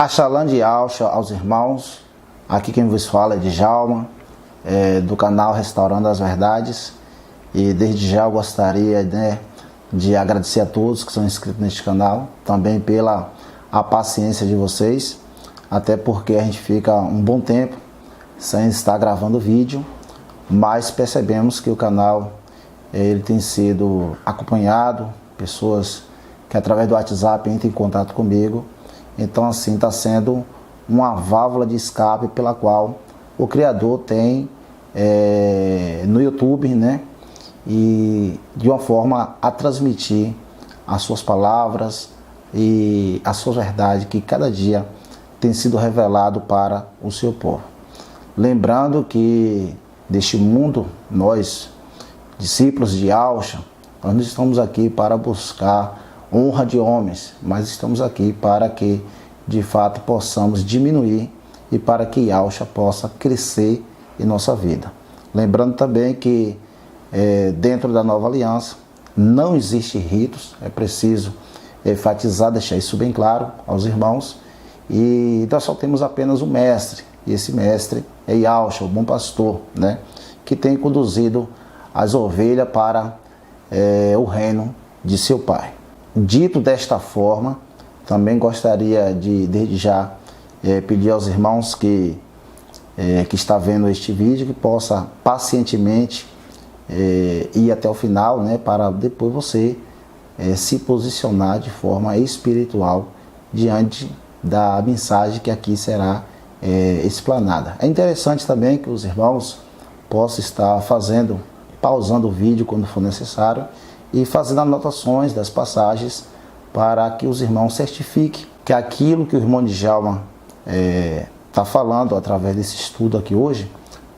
Shalom de Alcha aos irmãos, aqui quem vos fala é Djalma, do canal Restaurando as Verdades, e desde já eu gostaria de agradecer a todos que são inscritos neste canal, também pela a paciência de vocês, até porque a gente fica um bom tempo sem estar gravando vídeo, mas percebemos que o canal ele tem sido acompanhado, pessoas que através do WhatsApp entram em contato comigo. Então assim está sendo uma válvula de escape pela qual o Criador tem no YouTube, e de uma forma a transmitir as suas palavras e a sua verdade que cada dia tem sido revelado para o seu povo. Lembrando que deste mundo, nós, discípulos de Alcha, nós não estamos aqui para buscar honra de homens, mas estamos aqui para que de fato possamos diminuir e para que Alcha possa crescer em nossa vida. Lembrando também que dentro da nova aliança não existe ritos, é preciso enfatizar, deixar isso bem claro aos irmãos, e nós só temos apenas um mestre, e esse mestre é Yahshua, o bom pastor, que tem conduzido as ovelhas para o reino de seu Pai. Dito desta forma, também gostaria de, desde já, pedir aos irmãos que está vendo este vídeo, que possa pacientemente ir até o final, para depois você se posicionar de forma espiritual diante da mensagem que aqui será explanada. É interessante também que os irmãos possam estar pausando o vídeo quando for necessário, e fazendo anotações das passagens para que os irmãos certifiquem que aquilo que o irmão Djalma está falando através desse estudo aqui hoje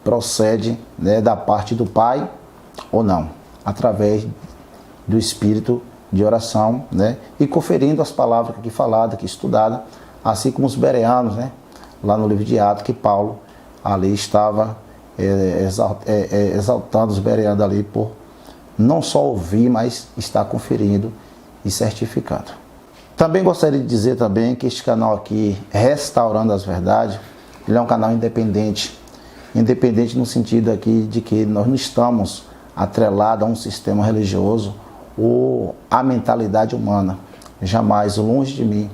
procede da parte do Pai ou não, através do espírito de oração, e conferindo as palavras aqui faladas, aqui estudadas, assim como os bereanos, lá no livro de Atos, que Paulo ali estava exaltando os bereanos ali por não só ouvir, mas está conferindo e certificando. Também gostaria de dizer também que este canal aqui, Restaurando as Verdades, ele é um canal independente. Independente no sentido aqui de que nós não estamos atrelados a um sistema religioso ou à mentalidade humana. Jamais, longe de mim.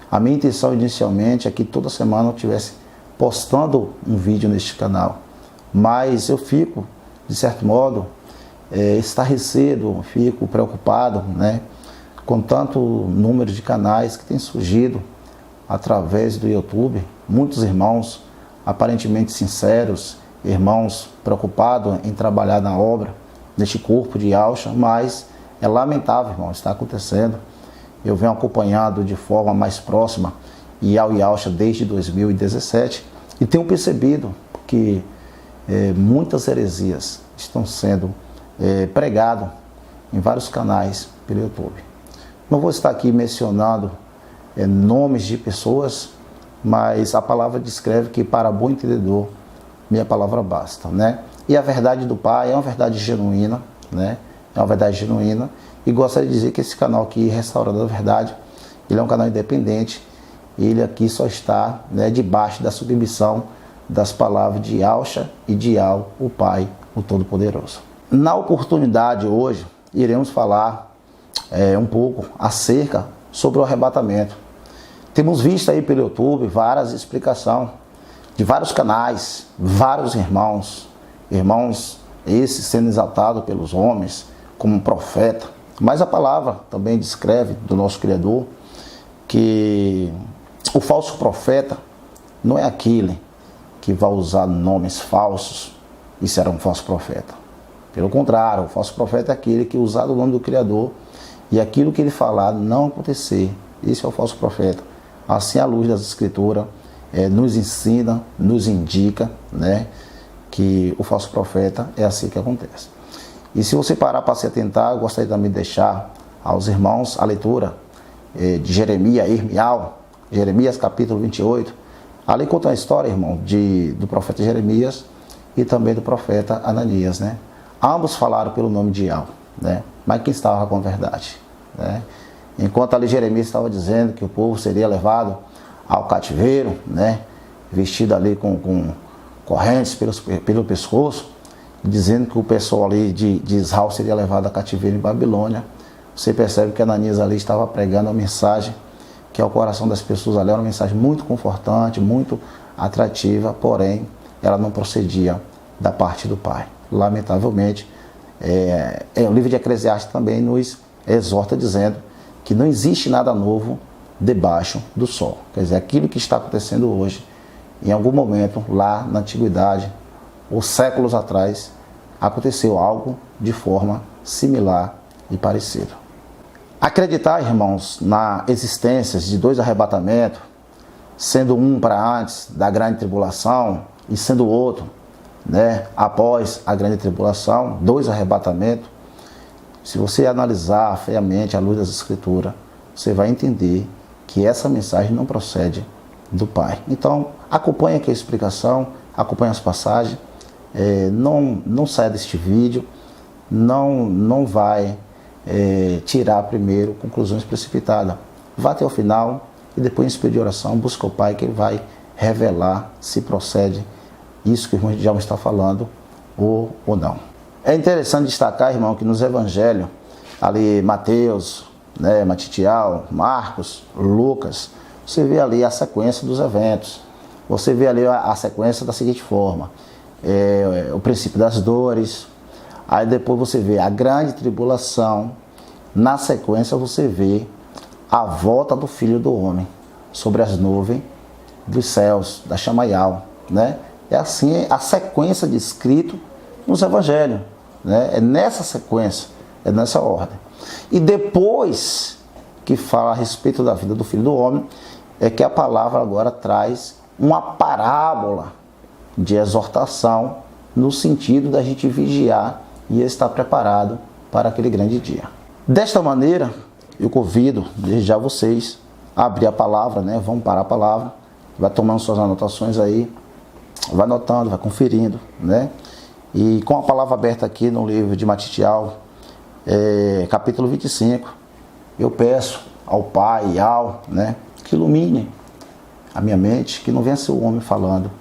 A minha intenção inicialmente é que toda semana eu estivesse postando um vídeo neste canal. Mas eu fico, de certo modo, estarrecido, fico preocupado, com tanto número de canais que tem surgido através do YouTube. Muitos irmãos aparentemente sinceros, irmãos preocupados em trabalhar na obra, neste corpo de Alcha, mas é lamentável, irmão, está acontecendo. Eu venho acompanhado de forma mais próxima Iau e Alcha desde 2017 e tenho percebido que muitas heresias estão sendo pregado em vários canais pelo YouTube. Não vou estar aqui mencionando nomes de pessoas, mas a palavra descreve que para bom entendedor minha palavra basta, E a verdade do Pai é uma verdade genuína, É uma verdade genuína, e gostaria de dizer que esse canal aqui, Restaurando a Verdade, ele é um canal independente, ele aqui só está debaixo da submissão das palavras de Alcha e de Iau, o Pai, o Todo-Poderoso. Na oportunidade hoje, iremos falar um pouco acerca sobre o arrebatamento. Temos visto aí pelo YouTube várias explicações de vários canais, vários irmãos esses sendo exaltados pelos homens como profeta, mas a palavra também descreve do nosso Criador que o falso profeta não é aquele que vai usar nomes falsos e será um falso profeta. Pelo contrário, o falso profeta é aquele que usar o nome do Criador e aquilo que ele falar não acontecer. Esse é o falso profeta. Assim, a luz das Escrituras nos ensina, nos indica, que o falso profeta é assim que acontece. E se você parar para se atentar, eu gostaria também de deixar aos irmãos a leitura de Jeremias capítulo 28, ali conta a história, irmão, do profeta Jeremias e também do profeta Ananias, né? Ambos falaram pelo nome de Yahweh, né? Mas quem estava com a verdade, né? Enquanto ali Jeremias estava dizendo que o povo seria levado ao cativeiro, né? Vestido ali com correntes pelo pescoço, dizendo que o pessoal ali de Israel seria levado a cativeiro em Babilônia. Você percebe que Ananias ali estava pregando a mensagem que ao coração das pessoas ali era uma mensagem muito confortante, muito atrativa, porém ela não procedia da parte do Pai. Lamentavelmente, o livro de Eclesiastes também nos exorta dizendo que não existe nada novo debaixo do sol. Quer dizer, aquilo que está acontecendo hoje, em algum momento lá na antiguidade, ou séculos atrás, aconteceu algo de forma similar e parecida. Acreditar, irmãos, na existência de dois arrebatamentos, sendo um para antes da grande tribulação e sendo o outro, né, após a grande tribulação, dois arrebatamentos, se você analisar friamente à luz das Escrituras, você vai entender que essa mensagem não procede do Pai. Então, acompanhe aqui a explicação, acompanhe as passagens, não saia deste vídeo, não vai tirar primeiro conclusões precipitadas. Vá até o final e depois, em espírito de oração, busca o Pai que ele vai revelar se procede isso que o irmão já está falando ou não. É interessante destacar, irmão, que nos evangelhos, ali Mateus, né, Matitial, Marcos, Lucas, você vê ali a sequência dos eventos. Você vê ali a sequência da seguinte forma: o princípio das dores, aí depois você vê a grande tribulação, na sequência você vê a volta do Filho do Homem sobre as nuvens dos céus, da Chamaial, né? É assim a sequência descrita nos evangelhos, né? É nessa sequência, é nessa ordem. E depois que fala a respeito da vida do Filho do Homem, é que a palavra agora traz uma parábola de exortação no sentido da gente vigiar e estar preparado para aquele grande dia. Desta maneira, eu convido desde já vocês a abrir a palavra, né? Vamos parar a palavra, vai tomando suas anotações aí, vai anotando, vai conferindo, né? E com a palavra aberta aqui no livro de Matitial, capítulo 25, eu peço ao Pai, né, que ilumine a minha mente, que não venha ser o homem falando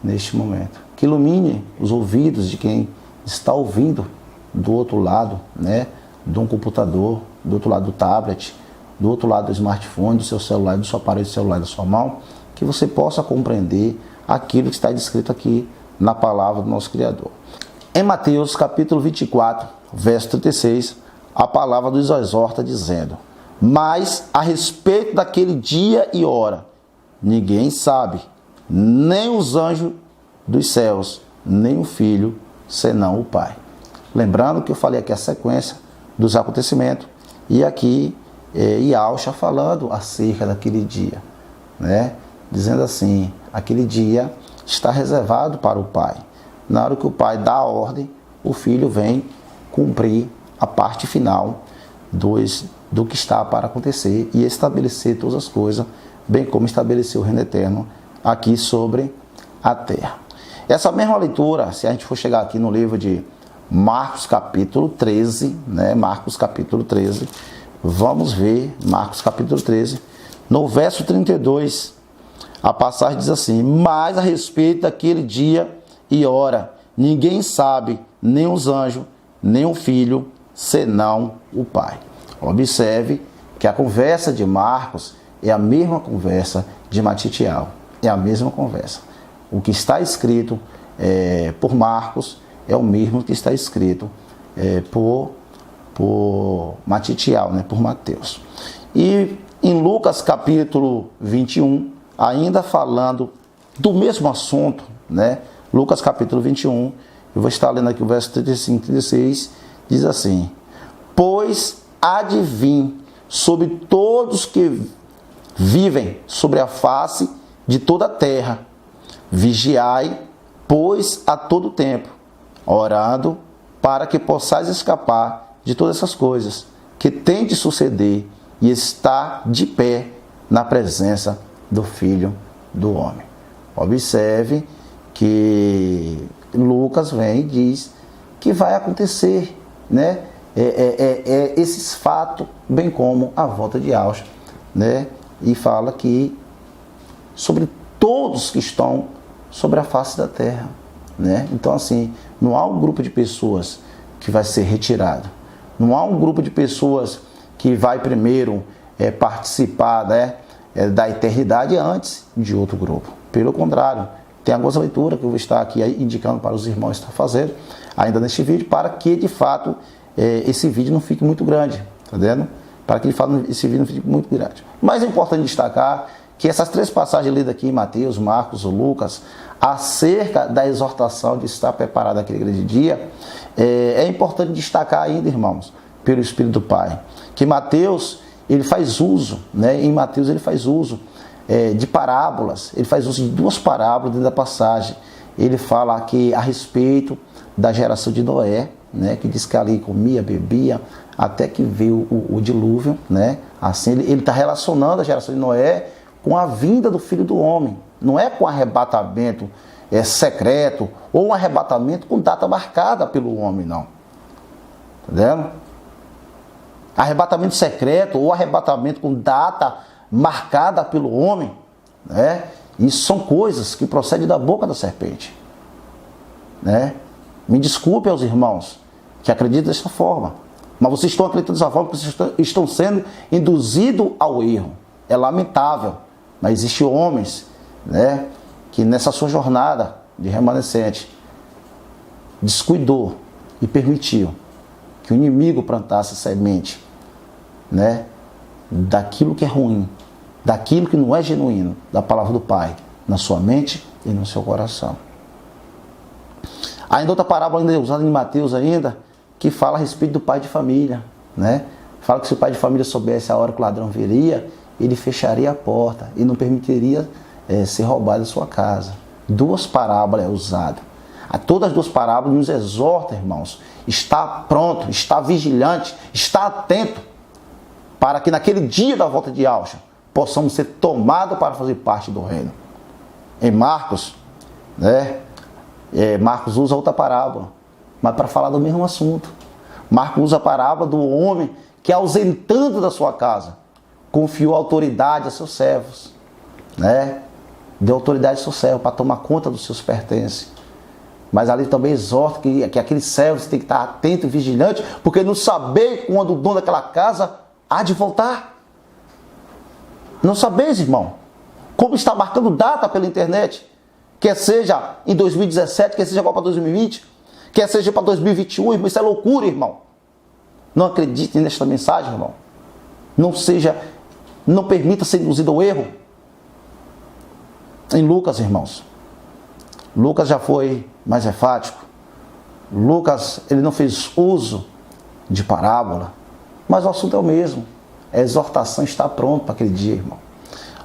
neste momento, que ilumine os ouvidos de quem está ouvindo do outro lado, né, de um computador, do outro lado do tablet, do outro lado do smartphone, do seu celular, do seu aparelho celular, da sua mão, que você possa compreender aquilo que está descrito aqui na palavra do nosso Criador. Em Mateus capítulo 24, verso 36, a palavra nos exorta dizendo: mas a respeito daquele dia e hora, ninguém sabe, nem os anjos dos céus, nem o Filho, senão o Pai. Lembrando que eu falei aqui a sequência dos acontecimentos, e aqui Yahshua falando acerca daquele dia, né? Dizendo assim, aquele dia está reservado para o Pai. Na hora que o Pai dá a ordem, o Filho vem cumprir a parte final do que está para acontecer e estabelecer todas as coisas, bem como estabeleceu o reino eterno aqui sobre a terra. Essa mesma leitura, se a gente for chegar aqui no livro de Marcos capítulo 13, né? Marcos capítulo 13, vamos ver Marcos capítulo 13, no verso 32, a passagem diz assim: mas a respeito daquele dia e hora, ninguém sabe, nem os anjos, nem o Filho, senão o Pai. Observe que a conversa de Marcos é a mesma conversa de Matitial, é a mesma conversa. O que está escrito por Marcos é o mesmo que está escrito por Matitial, né, por Mateus. E em Lucas capítulo 21, ainda falando do mesmo assunto, né? Lucas capítulo 21, eu vou estar lendo aqui o verso 35 e 36, diz assim: pois há de vir sobre todos que vivem sobre a face de toda a terra, vigiai, pois a todo tempo, orando, para que possais escapar de todas essas coisas que têm de suceder e está de pé na presença do Filho do Homem. Observe que Lucas vem e diz que vai acontecer, né? Esses fatos, bem como a volta de Yahshua, né? E fala que sobre todos que estão sobre a face da terra, né? Então, assim, não há um grupo de pessoas que vai ser retirado, não há um grupo de pessoas que vai primeiro participar, né, da eternidade antes de outro grupo. Pelo contrário, tem algumas leituras que eu vou estar aqui indicando para os irmãos estar fazendo ainda neste vídeo, para que de fato esse vídeo não fique muito grande, tá vendo? Para que de fato esse vídeo não fique muito grande. Mas é importante destacar que essas 3 passagens lidas aqui em Mateus, Marcos ou Lucas, acerca da exortação de estar preparado aquele grande dia, é importante destacar ainda, irmãos, pelo Espírito do Pai, que Mateus, ele faz uso, né? Em Mateus ele faz uso de parábolas, ele faz uso de 2 parábolas dentro da passagem. Ele fala aqui a respeito da geração de Noé, né? Que diz que ali comia, bebia, até que veio o dilúvio, né? Assim, ele está relacionando a geração de Noé com a vinda do Filho do Homem, não é com arrebatamento secreto, ou um arrebatamento com data marcada pelo homem, não. Entendeu? Arrebatamento secreto ou arrebatamento com data marcada pelo homem, né? Isso são coisas que procedem da boca da serpente, né? Me desculpe aos irmãos que acreditam dessa forma, mas vocês estão acreditando dessa forma porque vocês estão sendo induzidos ao erro. É lamentável, mas existem homens, né, que nessa sua jornada de remanescente descuidou e permitiu que o inimigo plantasse semente, né, daquilo que é ruim, daquilo que não é genuíno, da palavra do Pai, na sua mente e no seu coração. Ainda outra parábola ainda usada em Mateus ainda, que fala a respeito do pai de família, né? Fala que se o pai de família soubesse a hora que o ladrão viria, ele fecharia a porta e não permitiria ser roubado a sua casa. 2 parábolas usadas. A todas as 2 parábolas nos exorta, irmãos, está pronto, está vigilante, está atento, para que naquele dia da volta de Yahshua possamos ser tomados para fazer parte do reino. Em Marcos, né? Marcos usa outra parábola, mas para falar do mesmo assunto. Marcos usa a parábola do homem que, ausentando da sua casa, confiou autoridade a seus servos, né? Deu autoridade a seus servos para tomar conta dos seus pertences. Mas ali também exorta que aqueles servos têm que estar atentos e vigilantes, porque não saber quando o dono daquela casa há de voltar. Não sabeis, irmão, como está marcando data pela internet, quer seja em 2017, quer seja para 2020, quer seja para 2021, irmão, isso é loucura, irmão. Não acredite nesta mensagem, irmão. Não permita ser induzido ao erro. Em Lucas, irmãos, Lucas já foi mais enfático. Lucas, ele não fez uso de parábola, mas o assunto é o mesmo. A exortação está pronta para aquele dia, irmão.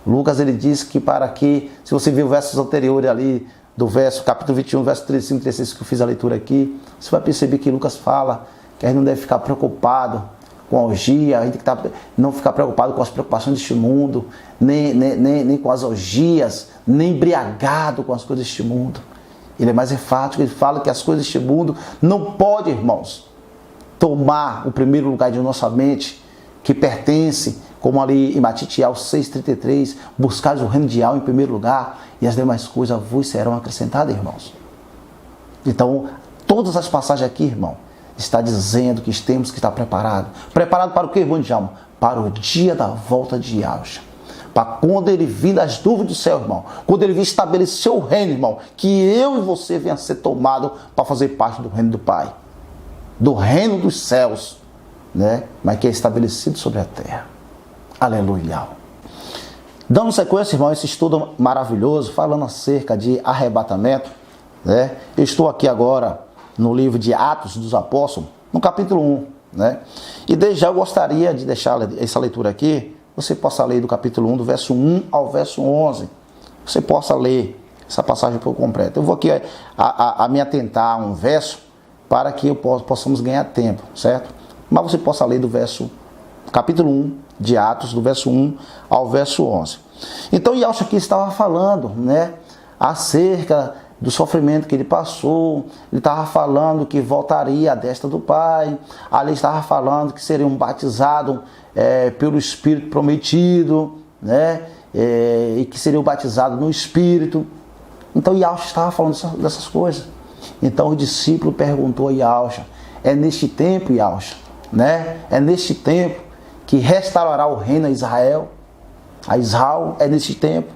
Lucas, ele diz que para que, se você ver os versos anteriores ali, do verso, capítulo 21, verso 35 e 36, que eu fiz a leitura aqui, você vai perceber que Lucas fala que a gente não deve ficar preocupado com a orgia, a gente tem que não ficar preocupado com as preocupações deste mundo, nem com as orgias, nem embriagado com as coisas deste mundo. Ele é mais enfático, ele fala que as coisas deste mundo não podem, irmãos, tomar o primeiro lugar de nossa mente, que pertence, como ali em Matitiel 6,33, buscais o reino de Yahweh em primeiro lugar, e as demais coisas vos serão acrescentadas, irmãos. Então, todas as passagens aqui, irmão, está dizendo que temos que estar preparados. Preparado para o que, irmão de alma? Para o dia da volta de Yahshua. Para quando ele vir das nuvens do céu, irmão. Quando ele vir estabelecer o reino, irmão. Que eu e você venha a ser tomado para fazer parte do reino do Pai. Do reino dos céus, né? Mas que é estabelecido sobre a terra. Aleluia. Dando sequência, irmão, esse estudo maravilhoso, falando acerca de arrebatamento, né? Eu estou aqui agora no livro de Atos dos Apóstolos, no capítulo 1, né? E desde já eu gostaria de deixar essa leitura aqui, você possa ler do capítulo 1, do verso 1 ao verso 11. Você possa ler essa passagem por completo. Eu vou aqui a me atentar a um verso para que possamos ganhar tempo, certo? Mas você possa ler do verso capítulo 1 de Atos, do verso 1 ao verso 11. Então, Yahushua aqui estava falando, né, acerca do sofrimento que ele passou. Ele estava falando que voltaria à destra do Pai. Ali estava falando que seriam batizados pelo Espírito prometido, né, e que seriam batizados no Espírito. Então, Yahushua estava falando dessas coisas. Então, o discípulo perguntou a Yahushua: é neste tempo, Yahushua, né? É neste tempo que restaurará o reino a Israel? A Israel é neste tempo,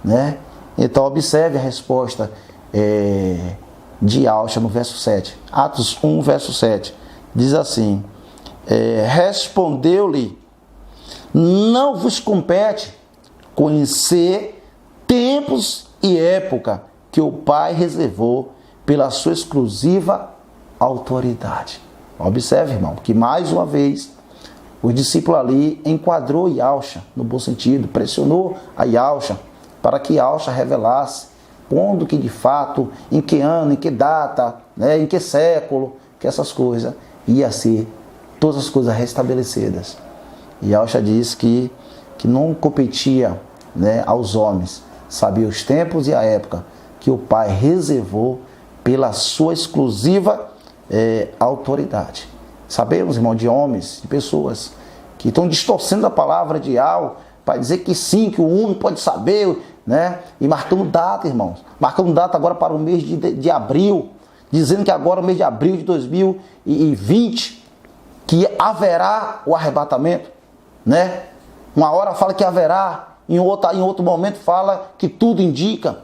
né? Então, observe a resposta de Yahushua no verso 7. Atos 1, verso 7. Diz assim: respondeu-lhe: não vos compete conhecer tempos e época que o Pai reservou pela sua exclusiva autoridade. Observe, irmão, que mais uma vez o discípulo ali enquadrou Yahushua no bom sentido, pressionou a Yahushua para que Yahushua revelasse quando que de fato, em que ano, em que data, né, em que século, que essas coisas ia ser todas as coisas restabelecidas. E Yahushua disse que não competia, né, aos homens saber os tempos e a época que o Pai reservou pela sua exclusiva autoridade. Sabemos, irmão, de homens, de pessoas que estão distorcendo a palavra de Yahushua para dizer que sim, que o homem pode saber, né? E marcando data, irmãos. Marcando data agora para o mês de abril, dizendo que agora o mês de abril de 2020, que haverá o arrebatamento, né? Uma hora fala que haverá, em outro momento fala que tudo indica,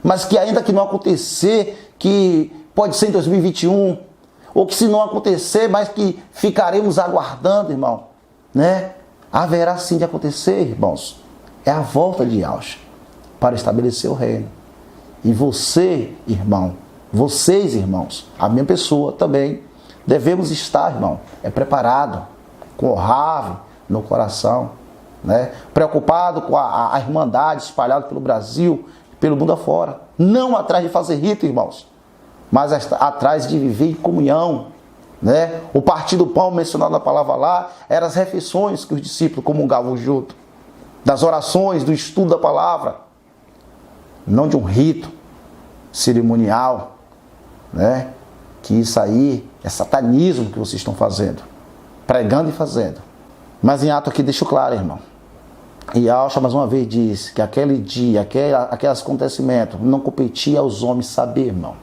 mas que ainda que não acontecer, que pode ser em 2021, ou que se não acontecer, mas que ficaremos aguardando, irmão, né? Haverá sim de acontecer, irmãos. É a volta de Yahushua para estabelecer o reino. E você, irmão, vocês, irmãos, a minha pessoa também, devemos estar, irmão, preparado, com raiva no coração, né? Preocupado com a irmandade espalhada pelo Brasil, pelo mundo afora. Não atrás de fazer rito, irmãos, mas atrás de viver em comunhão, né? O partir do pão mencionado na palavra lá eram as refeições que os discípulos comungavam junto, das orações, do estudo da palavra, não de um rito cerimonial, né? Que isso aí é satanismo que vocês estão fazendo, pregando e fazendo. Mas em Atos aqui deixo claro, irmão, e Yahushua mais uma vez diz que aquele dia, aqueles acontecimentos não competia aos homens saber, irmão.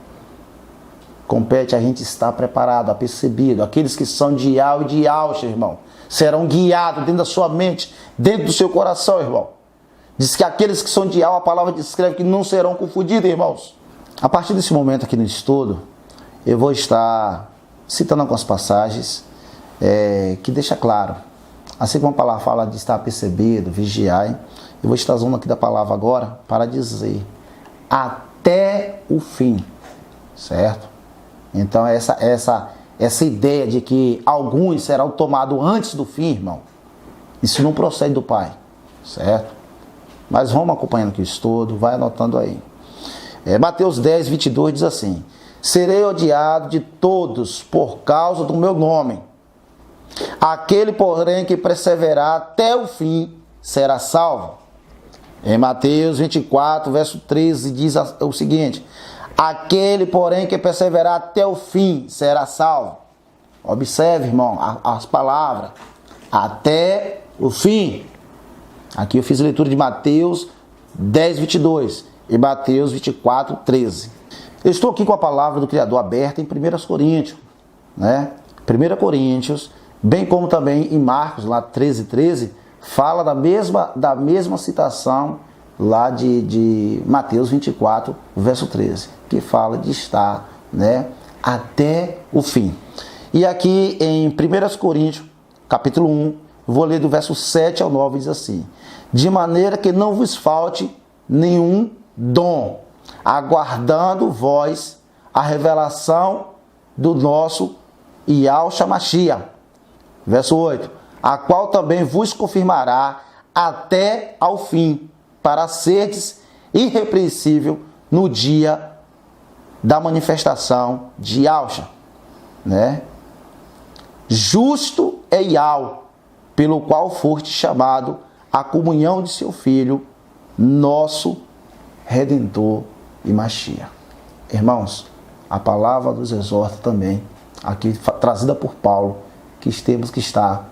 Compete a gente estar preparado, apercebido. Aqueles que são de Yahushua e de Yahushua, irmão, serão guiados dentro da sua mente, dentro do seu coração, irmão. Diz que aqueles que são de Yahushua, a palavra descreve que não serão confundidos, irmãos. A partir desse momento aqui no estudo, eu vou estar citando algumas passagens que deixa claro. Assim como a palavra fala de estar apercebido, vigiar, eu vou estar usando aqui da palavra agora para dizer até o fim, certo? Então essa ideia de que alguns serão tomados antes do fim, irmão, isso não procede do Pai, certo? Mas vamos acompanhando aqui o estudo, vai anotando aí. Mateus 10, 22 diz assim: serei odiado de todos por causa do meu nome. Aquele, porém, que perseverar até o fim será salvo. Em Mateus 24, verso 13, diz o seguinte: aquele, porém, que perseverar até o fim será salvo. Observe, irmão, as palavras. Até o fim. Aqui eu fiz a leitura de Mateus 10, 22 e Mateus 24, 13. Eu estou aqui com a palavra do Criador aberta em 1 Coríntios, né? 1 Coríntios, bem como também em Marcos, lá 13, 13, fala da mesma citação lá de Mateus 24, verso 13, que fala de estar, né, até o fim. E aqui em 1 Coríntios, capítulo 1, vou ler do verso 7 ao 9, diz assim: de maneira que não vos falte nenhum dom, aguardando vós a revelação do nosso Yahushua Mashiach. Verso 8: a qual também vos confirmará até ao fim, para serdes irrepreensível no dia da manifestação de Yahushua, né? Justo é Yahushua, pelo qual foste chamado à comunhão de seu Filho, nosso Redentor e Machia. Irmãos, a palavra nos exorta também, aqui trazida por Paulo, que temos que estar,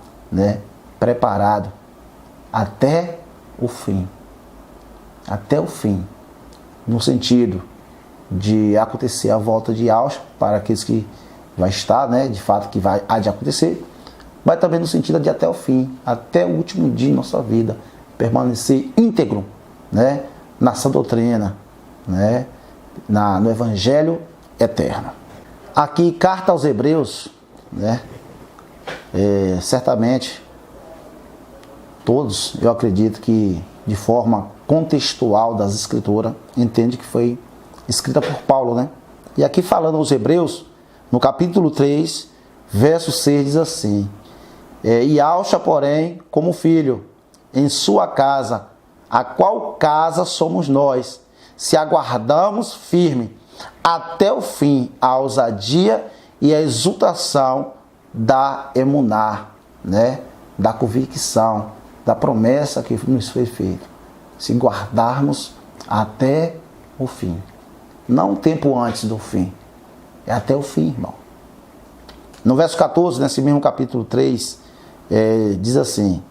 preparado até o fim. Até o fim. No sentido de acontecer a volta de Yahshua para aqueles que vai estar, de fato que há de acontecer, mas também no sentido de até o fim, até o último dia de nossa vida, permanecer íntegro, na sã doutrina, no Evangelho eterno. Aqui, carta aos Hebreus, certamente todos, eu acredito que de forma contextual das Escrituras, entende que foi escrita por Paulo, E aqui falando aos Hebreus, no capítulo 3, verso 6, diz assim: Yahshua, porém, como filho, em sua casa, a qual casa somos nós, se aguardamos firme até o fim a ousadia e a exultação da emuná, da convicção, da promessa que nos foi feita. Se guardarmos até o fim. Não um tempo antes do fim. É até o fim, irmão. No verso 14, nesse mesmo capítulo 3, diz assim: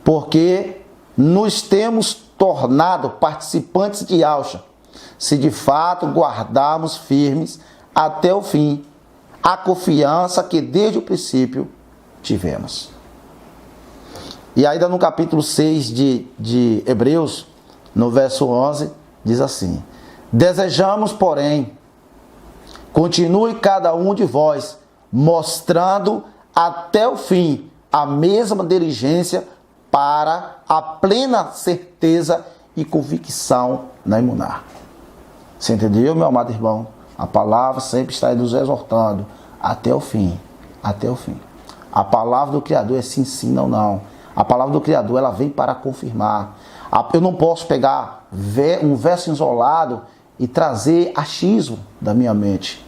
porque nos temos tornado participantes de Yahshua, se de fato guardarmos firmes até o fim a confiança que desde o princípio tivemos. E ainda no capítulo 6 de Hebreus, no verso 11, diz assim: desejamos, porém, continue cada um de vós mostrando até o fim a mesma diligência para a plena certeza e convicção na emuná. Você entendeu, meu amado irmão? A palavra sempre está nos exortando até o fim, até o fim. A palavra do Criador é sim, sim, não, não. A palavra do Criador, ela vem para confirmar. Eu não posso pegar um verso isolado e trazer achismo da minha mente,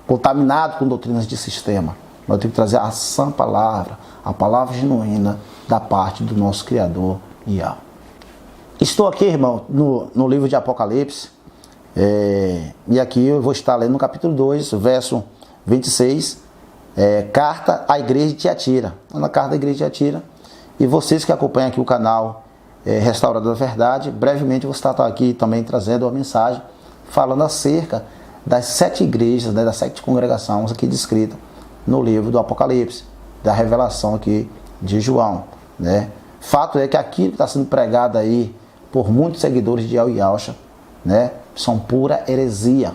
contaminado com doutrinas de sistema. Mas eu tenho que trazer a sã palavra, a palavra genuína da parte do nosso Criador, Yahweh. Estou aqui, irmão, no livro de Apocalipse, e aqui eu vou estar lendo no capítulo 2, verso 26, carta à igreja de Tiatira. Na carta da igreja de Tiatira. E vocês que acompanham aqui o canal Restaurador da Verdade, brevemente eu vou estar aqui também trazendo uma mensagem falando acerca das 7 igrejas, das 7 congregações aqui descritas no livro do Apocalipse, da revelação aqui de João. Fato é que aquilo que está sendo pregado aí por muitos seguidores de Yahshua, são pura heresia.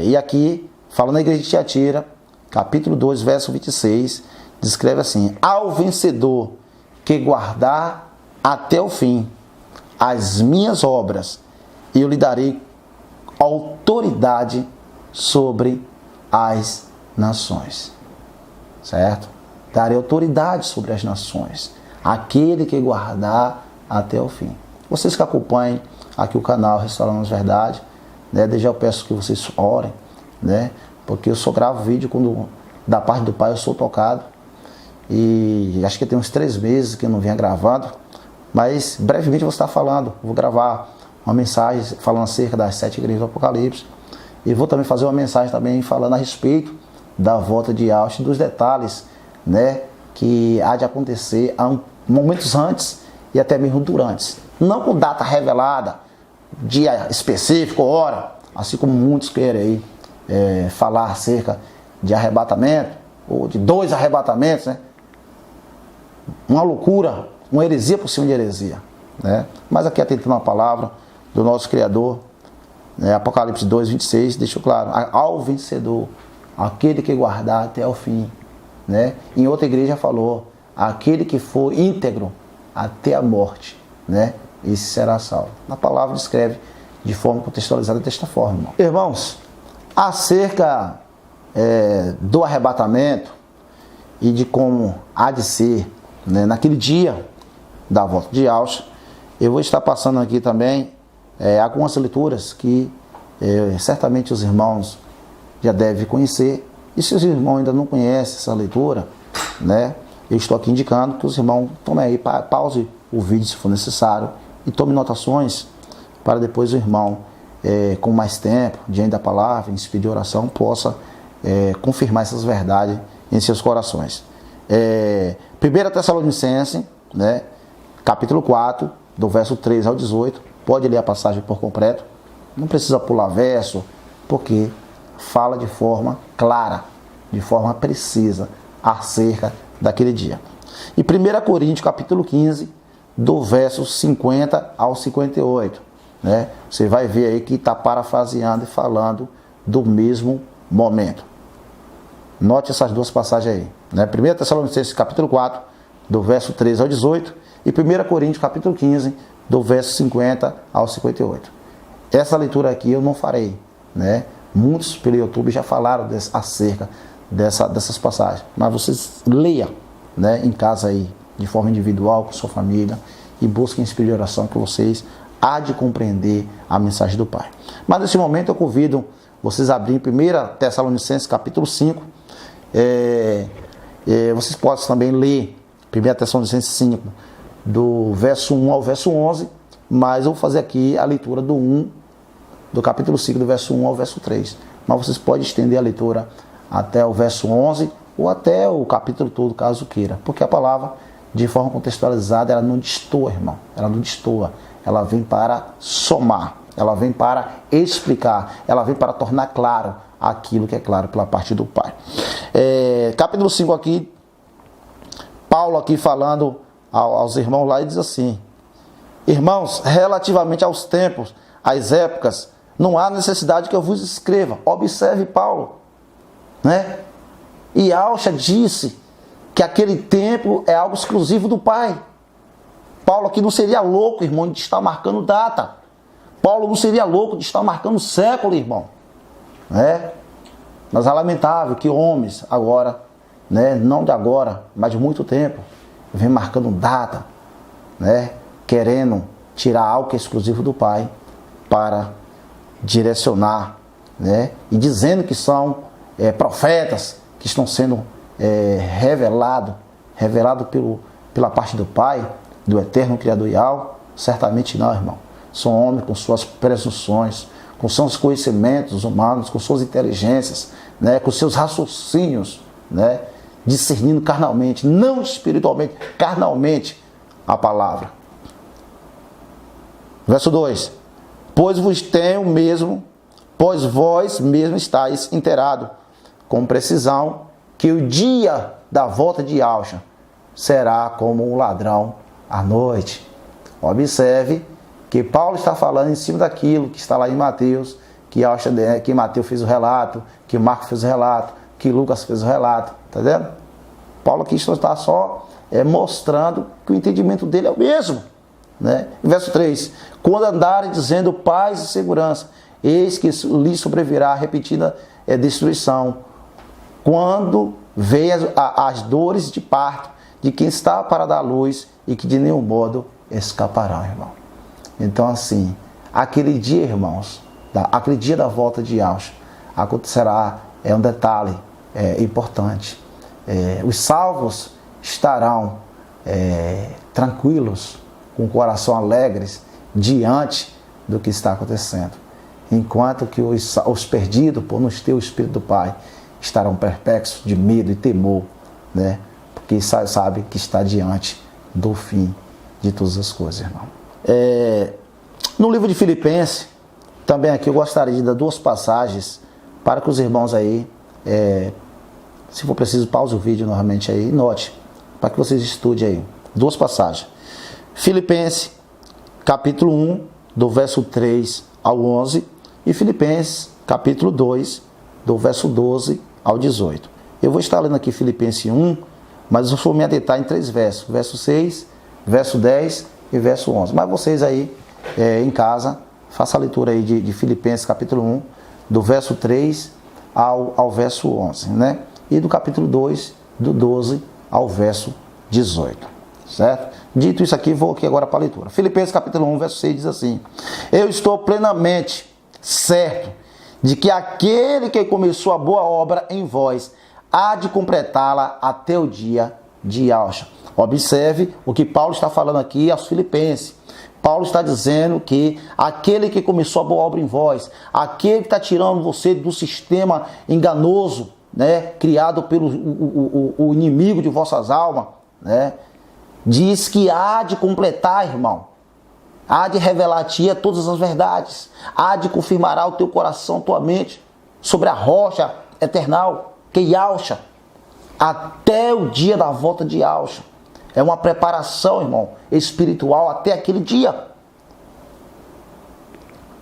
E aqui, falando da igreja de Tiatira, capítulo 2, verso 26, descreve assim: ao vencedor que guardar até o fim as minhas obras, eu lhe darei autoridade sobre as nações. Certo? Darei autoridade sobre as nações. Aquele que guardar até o fim. Vocês que acompanhem aqui o canal Restaurando a Verdade, desde já eu peço que vocês orem, porque eu só gravo vídeo quando da parte do Pai eu sou tocado. E acho que tem uns 3 meses que eu não vinha gravando, mas brevemente eu vou estar falando. Vou gravar uma mensagem falando acerca das 7 igrejas do Apocalipse. E vou também fazer uma mensagem também falando a respeito da volta de Yahshua, dos detalhes, que há de acontecer momentos antes e até mesmo durante. Não com data revelada, dia específico, hora, assim como muitos querem aí, falar acerca de arrebatamento, ou de 2 arrebatamentos, uma loucura, uma heresia por cima de heresia. Mas aqui atentando a palavra do nosso Criador, Apocalipse 2, 26, deixou claro: ao vencedor, aquele que guardar até o fim. Em outra igreja falou: aquele que for íntegro até a morte, esse será salvo. Na palavra descreve de forma contextualizada desta forma, irmão. Irmãos, acerca do arrebatamento e de como há de ser, naquele dia da volta de Yahshua, eu vou estar passando aqui também algumas leituras que certamente os irmãos já devem conhecer. E se os irmãos ainda não conhecem essa leitura, né? Eu estou aqui indicando que os irmãos tomem aí, pause o vídeo se for necessário e tome anotações para depois o irmão, com mais tempo, diante da palavra, em espírito de oração, possa confirmar essas verdades em seus corações. 1 Tessalonicenses, né, capítulo 4, do verso 13 ao 18, pode ler a passagem por completo, não precisa pular verso, porque fala de forma clara, de forma precisa, acerca daquele dia. E 1 Coríntios, capítulo 15, do verso 50 ao 58, né? Você vai ver aí que está parafraseando e falando do mesmo momento. Note essas duas passagens aí, né? 1 Tessalonicenses, capítulo 4, do verso 13 ao 18, e 1 Coríntios, capítulo 15, do verso 50 ao 58. Essa leitura aqui eu não farei, né? Muitos pelo YouTube já falaram acerca dessas passagens, mas vocês leiam, né, em casa aí, de forma individual, com sua família, e busquem espírito de oração que vocês há de compreender a mensagem do Pai. Mas nesse momento eu convido vocês a abrirem 1 Tessalonicenses capítulo 5. Vocês podem também ler 1 Tessalonicenses 5, do verso 1 ao verso 11, mas eu vou fazer aqui a leitura do capítulo 5, do verso 1 ao verso 3. Mas vocês podem estender a leitura até o verso 11 ou até o capítulo todo, caso queira. Porque a palavra, de forma contextualizada, ela não destoa, irmão. Ela não destoa. Ela vem para somar. Ela vem para explicar. Ela vem para tornar claro aquilo que é claro pela parte do Pai. Capítulo 5 aqui, Paulo aqui falando aos irmãos lá, e diz assim: irmãos, relativamente aos tempos, às épocas, não há necessidade que eu vos escreva. Observe Paulo, né? E Alcha disse que aquele tempo é algo exclusivo do Pai. Paulo aqui não seria louco, irmão, de estar marcando data. Paulo não seria louco de estar marcando século, irmão, né? Mas é lamentável que homens agora, né, não de agora, mas de muito tempo, vem marcando data, né, querendo tirar algo que é exclusivo do Pai para direcionar, né, e dizendo que são profetas que estão sendo revelados pela parte do Pai, do Eterno Criador Yahweh. Certamente não, irmão. São homens com suas presunções, com seus conhecimentos humanos, com suas inteligências, né, com seus raciocínios, né, discernindo carnalmente, não espiritualmente, carnalmente a palavra. Verso 2: pois vos tenho mesmo, pois vós mesmo estáis inteirados com precisão que o dia da volta de Yahshua será como um ladrão à noite. Observe que Paulo está falando em cima daquilo que está lá em Mateus, que Mateus fez o relato, que Marcos fez o relato, que Lucas fez o relato, tá vendo? Paulo aqui está só mostrando que o entendimento dele é o mesmo, né? Verso 3: quando andarem dizendo paz e segurança, eis que lhes sobrevirá repetida destruição, quando veio as dores de parto de quem está para dar luz e que de nenhum modo escaparão, irmão. Então, assim, aquele dia, irmãos, aquele dia da volta de Yahshua acontecerá, um detalhe importante. Os salvos estarão tranquilos, com o coração alegres, diante do que está acontecendo. Enquanto que os perdidos, por não ter o Espírito do Pai, estarão perplexos de medo e temor, né? Porque sabe que está diante do fim de todas as coisas, irmão. No livro de Filipenses, também aqui eu gostaria de dar duas passagens para que os irmãos aí, se for preciso, pause o vídeo novamente aí e note, para que vocês estudem aí. Duas passagens. Filipenses, capítulo 1, do verso 3 ao 11, e Filipenses, capítulo 2, do verso 12 ao 18. Eu vou estar lendo aqui Filipenses 1, mas eu vou me atentar em 3 versos. Verso 6, verso 10 e verso 11. Mas vocês aí, em casa, façam a leitura aí de Filipenses, capítulo 1, do verso 3 ao verso 11, né? E do capítulo 2, do 12 ao verso 18, certo? Dito isso aqui, vou aqui agora para a leitura. Filipenses, capítulo 1, verso 6 diz assim: eu estou plenamente certo de que aquele que começou a boa obra em vós há de completá-la até o dia de Yahshua. Observe o que Paulo está falando aqui aos Filipenses. Paulo está dizendo que aquele que começou a boa obra em vós, aquele que está tirando você do sistema enganoso, né, criado pelo o inimigo de vossas almas, né, diz que há de completar, irmão. Há de revelar a ti todas as verdades. Há de confirmar o teu coração, tua mente, sobre a rocha eternal, que é Yahshua, até o dia da volta de Yahshua. É uma preparação, irmão, espiritual até aquele dia.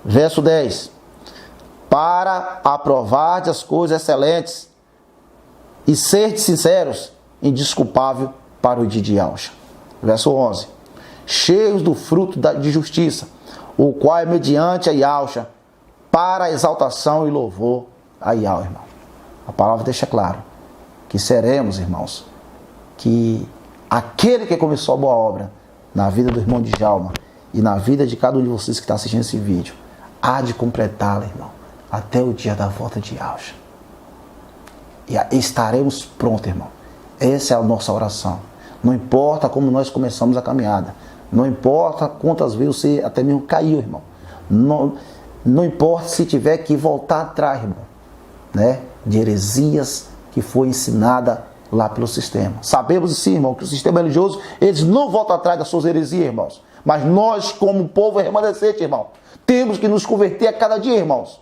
Verso 10. Para aprovar as coisas excelentes e ser sinceros, indesculpável para o dia de Yahshua. Verso 11. Cheios do fruto de justiça, o qual é mediante a Yahshua, para a exaltação e louvor a Yahweh, irmão. A palavra deixa claro que seremos, irmãos, que aquele que começou a boa obra na vida do irmão Djalma e na vida de cada um de vocês que está assistindo esse vídeo, há de completá-la, irmão, até o dia da volta de Yahshua. E estaremos prontos, irmão. Essa é a nossa oração. Não importa como nós começamos a caminhada. Não importa quantas vezes você até mesmo caiu, irmão. Não importa se tiver que voltar atrás, irmão, né, de heresias que foi ensinada lá pelo sistema. Sabemos sim, irmão, que o sistema religioso, eles não voltam atrás das suas heresias, irmãos. Mas nós, como povo remanescente, irmão, temos que nos converter a cada dia, irmãos.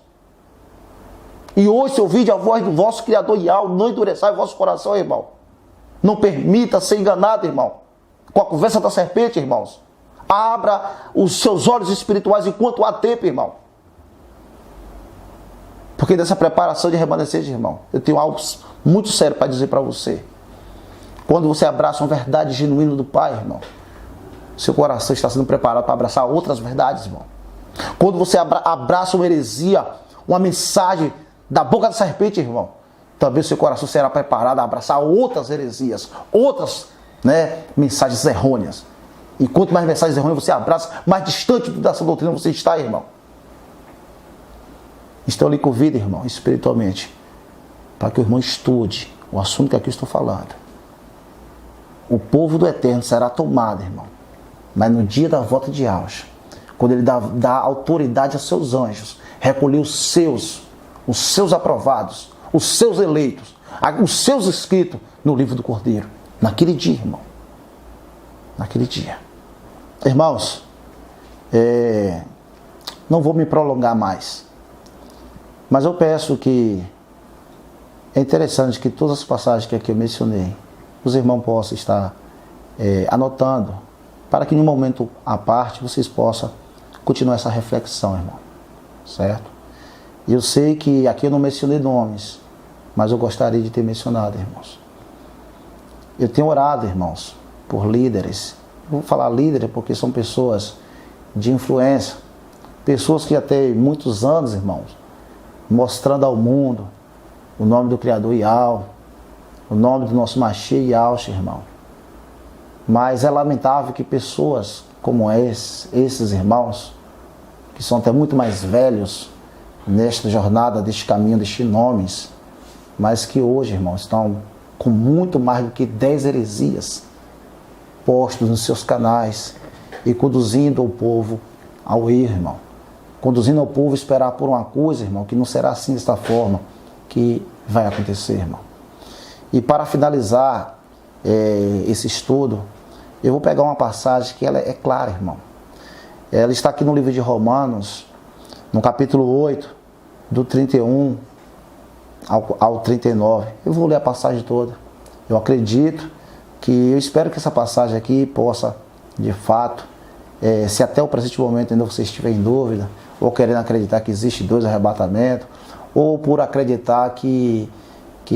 E hoje, se ouvir a voz do vosso Criador Yahweh, não endureçai o vosso coração, irmão. Não permita ser enganado, irmão, com a conversa da serpente, irmãos. Abra os seus olhos espirituais enquanto há tempo, irmão. Porque dessa preparação de remanescente, irmão, eu tenho algo muito sério para dizer para você. Quando você abraça uma verdade genuína do Pai, irmão, seu coração está sendo preparado para abraçar outras verdades, irmão. Quando você abraça uma heresia, uma mensagem da boca da serpente, irmão, também seu coração será preparado a abraçar outras heresias, outras, né, mensagens errôneas. E quanto mais mensagens errôneas você abraça, mais distante dessa doutrina você está, irmão. Então eu lhe convido, irmão, espiritualmente, para que o irmão estude o assunto que aqui eu estou falando. O povo do Eterno será tomado, irmão, mas no dia da volta de Yahshua, quando ele dá autoridade a seus anjos, recolher os seus aprovados, os seus eleitos, os seus escritos no livro do Cordeiro. Naquele dia, irmão. Naquele dia. Irmãos, não vou me prolongar mais. Mas eu peço que é interessante que todas as passagens que aqui eu mencionei, os irmãos possam estar anotando, para que em um momento à parte vocês possam continuar essa reflexão, irmão. Certo? E eu sei que aqui eu não mencionei nomes, mas eu gostaria de ter mencionado, irmãos. Eu tenho orado, irmãos, por líderes. Eu vou falar líderes porque são pessoas de influência, pessoas que já têm muitos anos, irmãos, mostrando ao mundo o nome do Criador Yahweh, o nome do nosso Mashiach Yahshua, irmão. Mas é lamentável que pessoas como esses irmãos, que são até muito mais velhos nesta jornada, deste caminho, destes nomes, mas que hoje, irmãos, estão com muito mais do que 10 heresias postos nos seus canais e conduzindo o povo ao erro, irmão. Conduzindo o povo a esperar por uma coisa, irmão, que não será assim desta forma que vai acontecer, irmão. E para finalizar esse estudo, eu vou pegar uma passagem que ela é clara, irmão. Ela está aqui no livro de Romanos, no capítulo 8, do 31 ao 39. Eu vou ler a passagem toda. Eu acredito eu espero que essa passagem aqui possa, de fato, se até o presente momento ainda você estiver em dúvida, ou querendo acreditar que existe 2 arrebatamentos, ou por acreditar que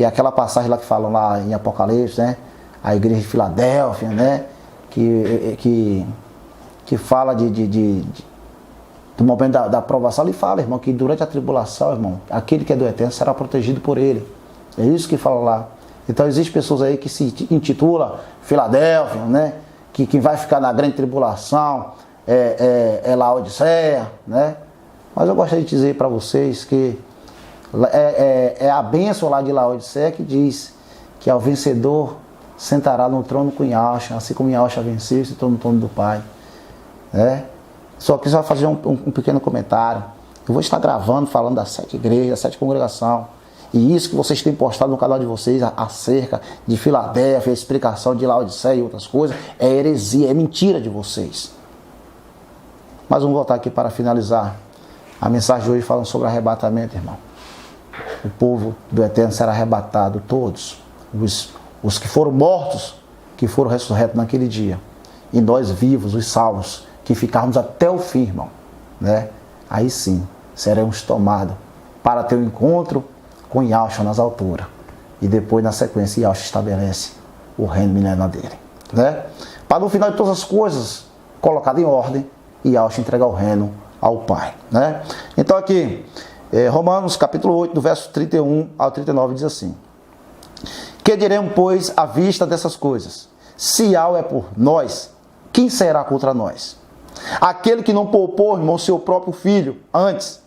aquela passagem lá que falam lá em Apocalipse, né, a igreja de Filadélfia, né, que fala do momento da aprovação, ele fala, irmão, que durante a tribulação, irmão, aquele que é do Eterno será protegido por ele. É isso que fala lá. Então existem pessoas aí que se intitulam Filadélfia, né, que quem vai ficar na grande tribulação é Laodiceia, né? Mas eu gostaria de dizer para vocês que é a bênção lá de Laodiceia que diz que ao vencedor sentará no trono com Yahshua, assim como Yahshua venceu, se tornou no trono do Pai. Só que vai fazer um pequeno comentário. Eu vou estar gravando, falando das 7 igrejas, das 7 congregações. E isso que vocês têm postado no canal de vocês acerca de Filadélfia, a explicação de Laodiceia e outras coisas, é heresia, é mentira de vocês. Mas vamos voltar aqui para finalizar. A mensagem de hoje falando sobre arrebatamento, irmão. O povo do Eterno será arrebatado, todos. Os que foram mortos, que foram ressurretos naquele dia. E nós vivos, os salvos, que ficarmos até o fim, irmão. Aí sim, seremos tomados para ter um encontro com Yahshua nas alturas. E depois, na sequência, Yahshua estabelece o reino milenar dele. Para no final de todas as coisas, colocado em ordem, Yahshua entregar o reino ao Pai. Então aqui, Romanos capítulo 8, do verso 31 ao 39, diz assim: Que diremos, pois, à vista dessas coisas? Se Yahweh é por nós, quem será contra nós? Aquele que não poupou, irmão, seu próprio filho, antes,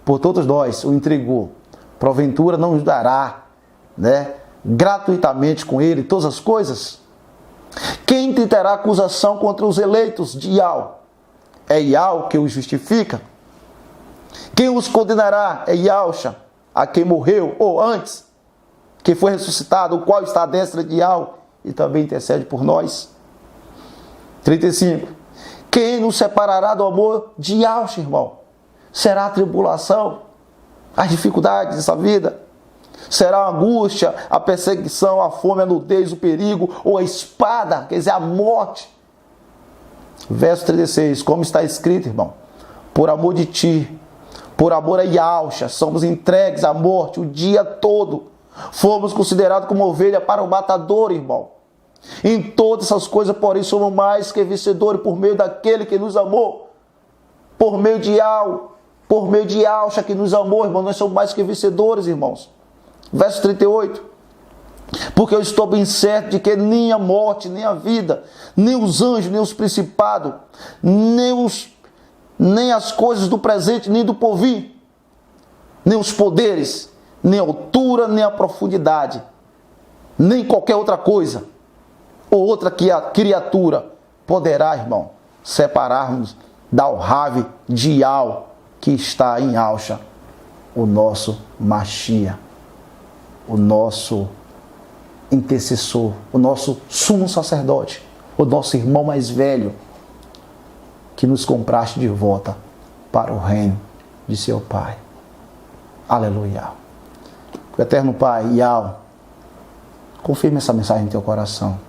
por todos nós, o entregou. Porventura não nos dará, gratuitamente com ele todas as coisas? Quem tentará acusação contra os eleitos de Yahweh? É Yahweh que os justifica. Quem os condenará é Yahshua, a quem morreu, ou antes, que foi ressuscitado, o qual está à destra de Yahweh e também intercede por nós. 35. Quem nos separará do amor de Yahshua, irmão? Será a tribulação, as dificuldades dessa vida? Será a angústia, a perseguição, a fome, a nudez, o perigo, ou a espada, quer dizer, a morte? Verso 36, como está escrito, irmão: por amor de ti, por amor a Yahshua, somos entregues à morte o dia todo. Fomos considerados como ovelha para o matador, irmão. Em todas essas coisas, porém, somos mais que vencedores por meio daquele que nos amou. Por meio de Yahshua que nos amou, irmão, nós somos mais que vencedores, irmãos. Verso 38. Porque eu estou bem certo de que nem a morte, nem a vida, nem os anjos, nem os principados, nem as coisas do presente, nem do porvir, nem os poderes, nem a altura, nem a profundidade, nem qualquer outra coisa, ou outra criatura, poderá, irmão, separar-nos da alrave de Yahweh que está em Yahshua, o nosso Mashiach, o nosso intercessor, o nosso sumo sacerdote, o nosso irmão mais velho, que nos compraste de volta para o reino de seu Pai. Aleluia. O eterno Pai, Yahweh, confirme essa mensagem no teu coração.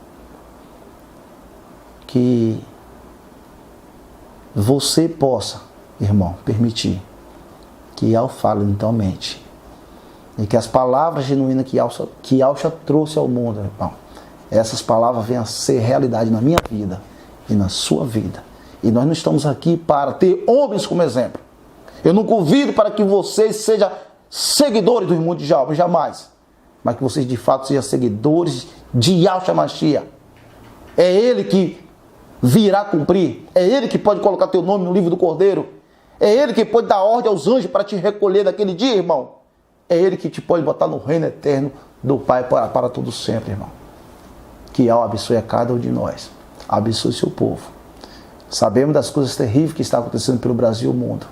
Que você possa, irmão, permitir que Yahweh fale lentamente. E que as palavras genuínas que Yahshua trouxe ao mundo, irmão, essas palavras venham a ser realidade na minha vida e na sua vida. E nós não estamos aqui para ter homens como exemplo. Eu não convido para que vocês sejam seguidores do irmão de Yahweh, jamais. Mas que vocês de fato sejam seguidores de Yahshua Mashiach. É Ele que virá cumprir. É Ele que pode colocar teu nome no livro do Cordeiro. É Ele que pode dar ordem aos anjos para te recolher naquele dia, irmão. É Ele que te pode botar no reino eterno do Pai para todo sempre, irmão. Que Yahweh abençoe a cada um de nós. Abençoe seu povo. Sabemos das coisas terríveis que estão acontecendo pelo Brasil e o mundo.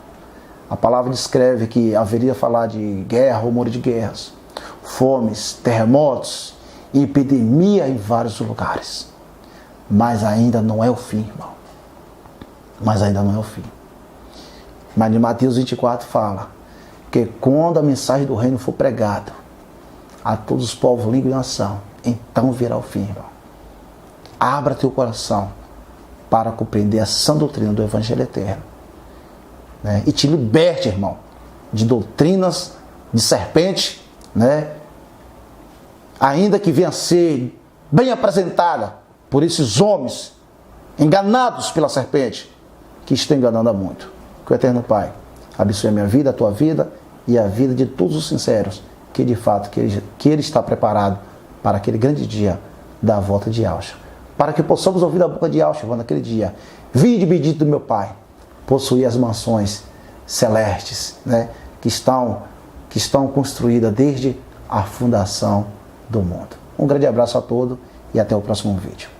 A palavra descreve que haveria falar de guerra, rumores de guerras, fomes, terremotos e epidemia em vários lugares. Mas ainda não é o fim, irmão. Mas ainda não é o fim. Mas em Mateus 24 fala que quando a mensagem do reino for pregada a todos os povos, língua e nação, então virá o fim, irmão. Abra teu coração para compreender a sã doutrina do Evangelho Eterno. E te liberte, irmão, de doutrinas de serpente, ainda que venha a ser bem apresentada por esses homens enganados pela serpente, que estão enganando a muito. Que o Eterno Pai abençoe a minha vida, a tua vida e a vida de todos os sinceros, que de fato que ele está preparado para aquele grande dia da volta de Yahshua. Para que possamos ouvir da boca de Yahshua naquele dia: vinde bendito do meu Pai, possuir as mansões celestes, que estão construídas desde a fundação do mundo. Um grande abraço a todos e até o próximo vídeo.